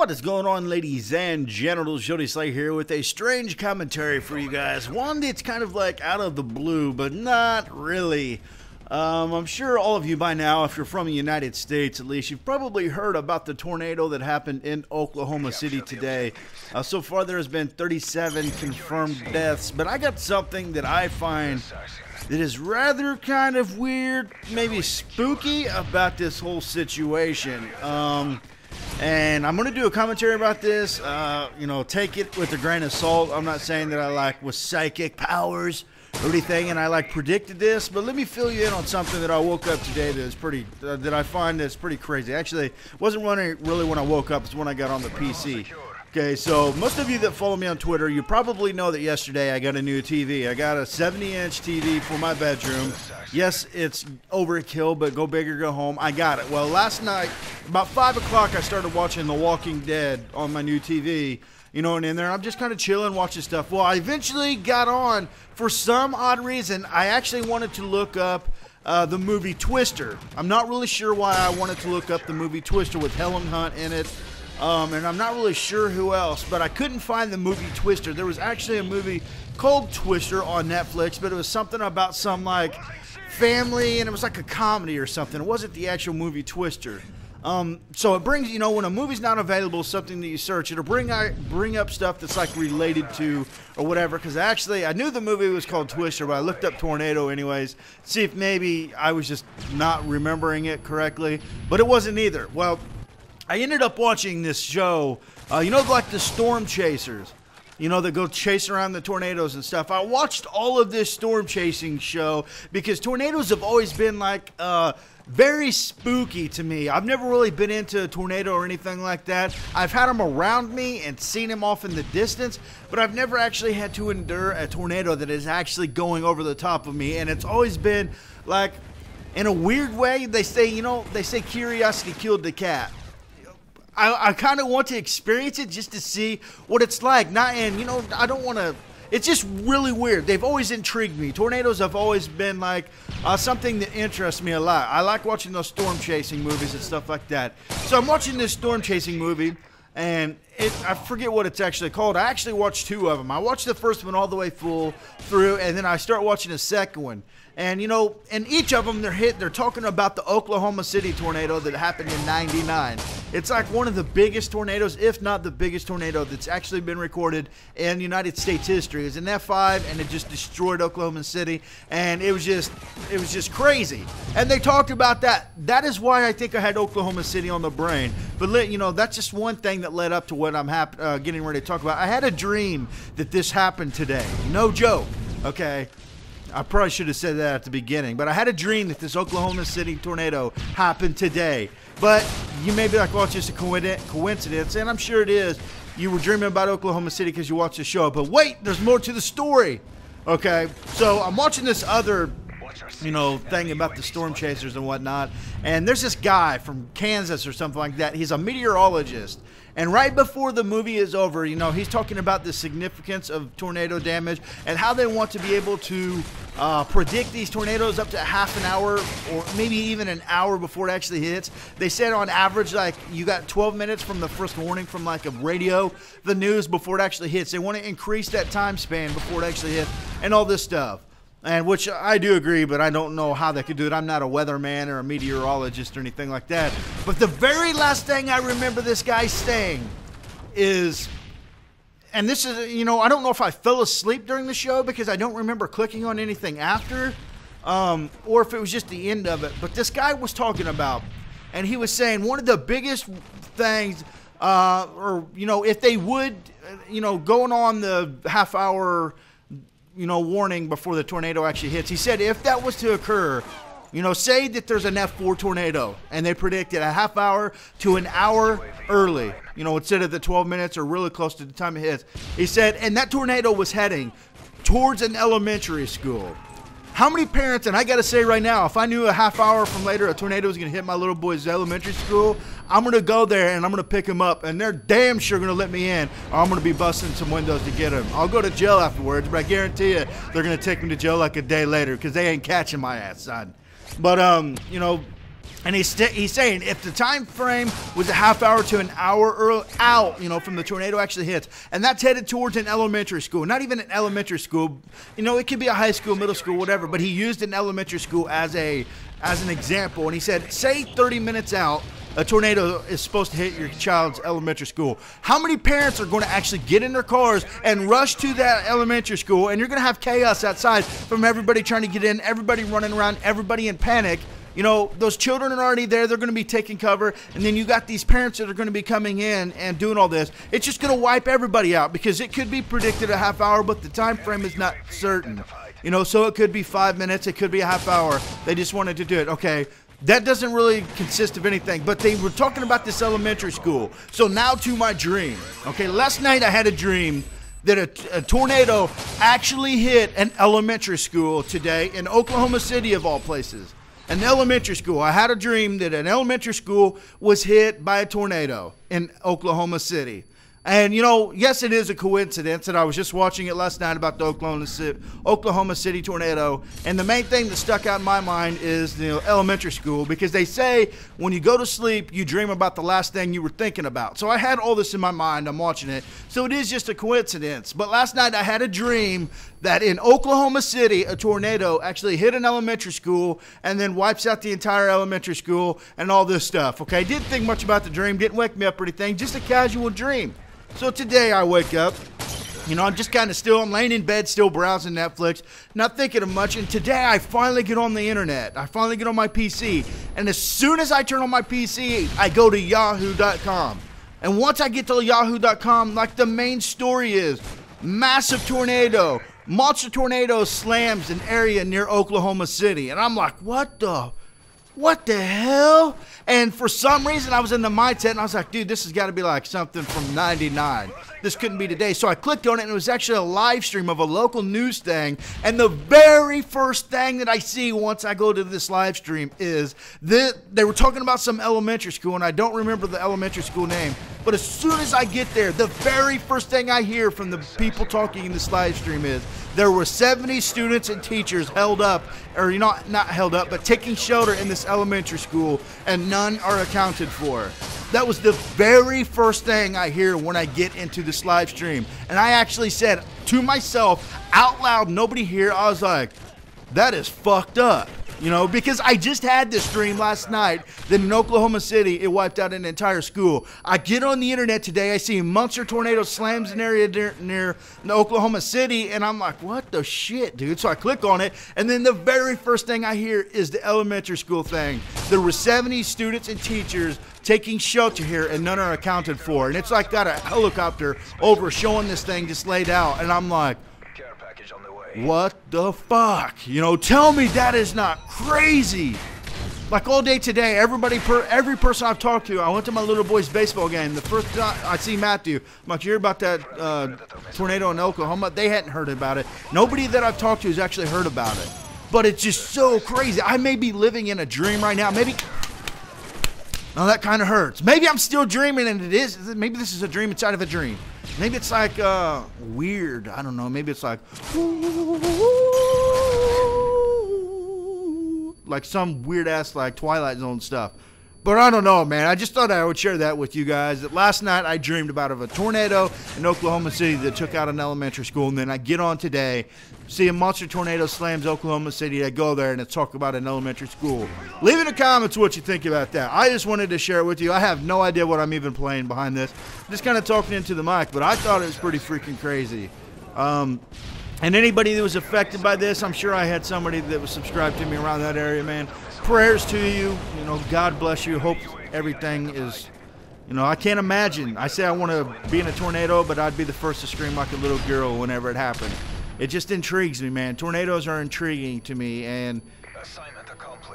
What is going on, ladies and genitals? YOTESLAYA here with a strange commentary for you guys. One that's kind of like out of the blue, but not really. I'm sure all of you by now, if you're from the United States at least, you've probably heard about the tornado that happened in Oklahoma City today. So far there has been 37 confirmed deaths, but I got something that I find that is rather kind of weird, maybe spooky about this whole situation. And I'm going to do a commentary about this. Take it with a grain of salt. I'm not saying that I with psychic powers or anything and I predicted this, but let me fill you in on something that I woke up today that is pretty, that I find that's pretty crazy. Actually, it wasn't really when I woke up, it's when I got on the PC. Okay, so most of you that follow me on Twitter, you probably know that yesterday I got a new TV. I got a 70-inch TV for my bedroom. Yes, it's overkill, but go big or go home. I got it. Well, last night, about 5 o'clock, I started watching The Walking Dead on my new TV. And in there, I'm just kind of chilling, watching stuff. Well, I eventually got on, for some odd reason, I actually wanted to look up the movie Twister. I'm not really sure why I wanted to look up the movie Twister with Helen Hunt in it. And I'm not really sure who else, but I couldn't find the movie Twister. There was actually a movie called Twister on Netflix, but it was something about some family, and it was like a comedy or something. It wasn't the actual movie Twister. So it brings, when a movie's not available, something that you search, it'll bring up stuff that's related to or whatever. Because actually, I knew the movie was called Twister, but I looked up tornado anyways, see if maybe I was just not remembering it correctly. But it wasn't either. Well, I ended up watching this show, like the Storm Chasers, that go chase around the tornadoes and stuff. I watched all of this storm chasing show because tornadoes have always been very spooky to me. I've never really been into a tornado or anything like that. I've had them around me and seen them off in the distance, but I've never actually had to endure a tornado that is actually going over the top of me. And it's always been in a weird way, they say curiosity killed the cat. I kind of want to experience it just to see what it's like. I don't want to. It's just really weird. They've always intrigued me. Tornadoes have always been something that interests me a lot. I like watching those storm chasing movies and stuff like that. So I'm watching this storm chasing movie, and I forget what it's actually called. I actually watched two of them. I watched the first one all the way full through, and then I start watching the second one. And, in each of them, they're talking about the Oklahoma City tornado that happened in '99. It's one of the biggest tornadoes, if not the biggest tornado that's actually been recorded in United States history. It was an F5, and it just destroyed Oklahoma City, and it was just crazy. And they talked about that. That is why I think I had Oklahoma City on the brain. But, that's just one thing that led up to what I'm getting ready to talk about. I had a dream that this happened today. No joke, okay? I probably should have said that at the beginning, but I had a dream that this Oklahoma City tornado happened today. But you may be like, well, it's just a coincidence, and I'm sure it is. You were dreaming about Oklahoma City because you watched the show, but wait, there's more to the story. Okay, so I'm watching this other thing about the storm chasers and whatnot, and there's this guy from Kansas or something like that. He's a meteorologist, and right before the movie is over, he's talking about the significance of tornado damage and how they want to be able to predict these tornadoes up to half an hour or maybe even an hour before it actually hits. They said on average, you got 12 minutes from the first warning from a radio, the news, before it actually hits. They want to increase that time span before it actually hits and all this stuff. And which I do agree, but I don't know how they could do it. I'm not a weatherman or a meteorologist or anything like that. But the very last thing I remember this guy saying is, and this is, I don't know if I fell asleep during the show because I don't remember clicking on anything after, or if it was just the end of it. But this guy was talking about, and he was saying one of the biggest things, if they would, going on the half hour warning before the tornado actually hits. He said if that was to occur, say that there's an F4 tornado and they predicted a half hour to an hour early, instead of the 12 minutes or really close to the time it hits. He said, and that tornado was heading towards an elementary school. How many parents, and I got to say right now, if I knew a half hour from later a tornado was going to hit my little boy's elementary school, I'm going to go there and I'm going to pick him up, and they're damn sure going to let me in, or I'm going to be busting some windows to get him. I'll go to jail afterwards, but I guarantee you they're going to take me to jail a day later because they ain't catching my ass, son. But, And he's saying if the time frame was a half hour to an hour out, from the tornado actually hits, and that's headed towards an elementary school, not even an elementary school, it could be a high school, middle school, whatever, but he used an elementary school as an example, and he said, say 30 minutes out, a tornado is supposed to hit your child's elementary school. How many parents are going to actually get in their cars and rush to that elementary school, and you're going to have chaos outside from everybody trying to get in, everybody running around, everybody in panic. Those children are already there. They're going to be taking cover. And then you got these parents that are going to be coming in and doing all this. It's just going to wipe everybody out because it could be predicted a half hour, but the time frame is not certain. So it could be 5 minutes. It could be a half hour. They just wanted to do it. Okay. That doesn't really consist of anything, but they were talking about this elementary school. So now to my dream. Okay. Last night I had a dream that a tornado actually hit an elementary school today in Oklahoma City, of all places. An elementary school. I had a dream that an elementary school was hit by a tornado in Oklahoma City. And, yes, it is a coincidence that I was just watching it last night about the Oklahoma City tornado. And the main thing that stuck out in my mind is the elementary school, because they say when you go to sleep, you dream about the last thing you were thinking about. So I had all this in my mind. I'm watching it. So it is just a coincidence. But last night I had a dream that in Oklahoma City, a tornado actually hit an elementary school and then wipes out the entire elementary school and all this stuff. Okay, didn't think much about the dream, didn't wake me up or anything, just a casual dream. So today I wake up, I'm just kind of still, I'm laying in bed still browsing Netflix, not thinking of much, and today I finally get on the internet. I finally get on my PC, and as soon as I turn on my PC, I go to yahoo.com. And once I get to yahoo.com, like the main story is, massive tornado, monster tornado slams an area near Oklahoma City. And I'm like, what the hell? And for some reason, I was in the mindset, and I was like, dude, this has got to be like something from 99. This couldn't be today. So I clicked on it, and it was actually a live stream of a local news thing. And the very first thing that I see once I go to this live stream is that they were talking about some elementary school, and I don't remember the elementary school name. But as soon as I get there, the very first thing I hear from the people talking in this live stream is there were 70 students and teachers held up, or not held up, but taking shelter in this elementary school, and none are accounted for. That was the very first thing I hear when I get into this live stream. And I actually said to myself out loud, nobody here, I was like, that is fucked up. Because I just had this dream last night that in Oklahoma City, it wiped out an entire school. I get on the internet today, I see a monster tornado slams an area near Oklahoma City, and I'm like, what the shit, dude? So I click on it, and then the very first thing I hear is the elementary school thing. There were 70 students and teachers taking shelter here, and none are accounted for. And it's like got a helicopter over showing this thing just laid out, and I'm like, what the fuck? Tell me that is not crazy. Like all day today, every person I've talked to, I went to my little boy's baseball game. The first time I see Matthew, I'm like, you hear about that tornado in Oklahoma? They hadn't heard about it. Nobody that I've talked to has actually heard about it. But it's just so crazy. I may be living in a dream right now. Maybe, oh, that kind of hurts. Maybe I'm still dreaming, and it is. Maybe this is a dream inside of a dream. Maybe it's like weird. I don't know. Maybe it's like some weird ass like Twilight Zone stuff. But I don't know, man. I just thought I would share that with you guys. That last night I dreamed about a tornado in Oklahoma City that took out an elementary school, and then I get on today, see a monster tornado slams Oklahoma City. I go there and I talk about an elementary school. Leave in the comments what you think about that. I just wanted to share it with you. I have no idea what I'm even playing behind this. I'm just kind of talking into the mic, but I thought it was pretty freaking crazy. And anybody that was affected by this, I'm sure I had somebody that was subscribed to me around that area, man. Prayers to you. God bless you. Hope everything is, I can't imagine. I say I want to be in a tornado, but I'd be the first to scream like a little girl whenever it happened. It just intrigues me, man. Tornadoes are intriguing to me, and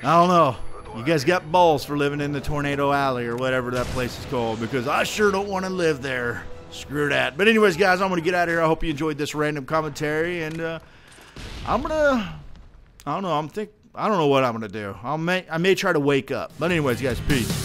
I don't know. You guys got balls for living in the Tornado Alley or whatever that place is called, because I sure don't want to live there. Screw that. But anyways, guys, I'm going to get out of here. I hope you enjoyed this random commentary, and I don't know what I'm going to do. I may try to wake up. But anyways, guys, peace.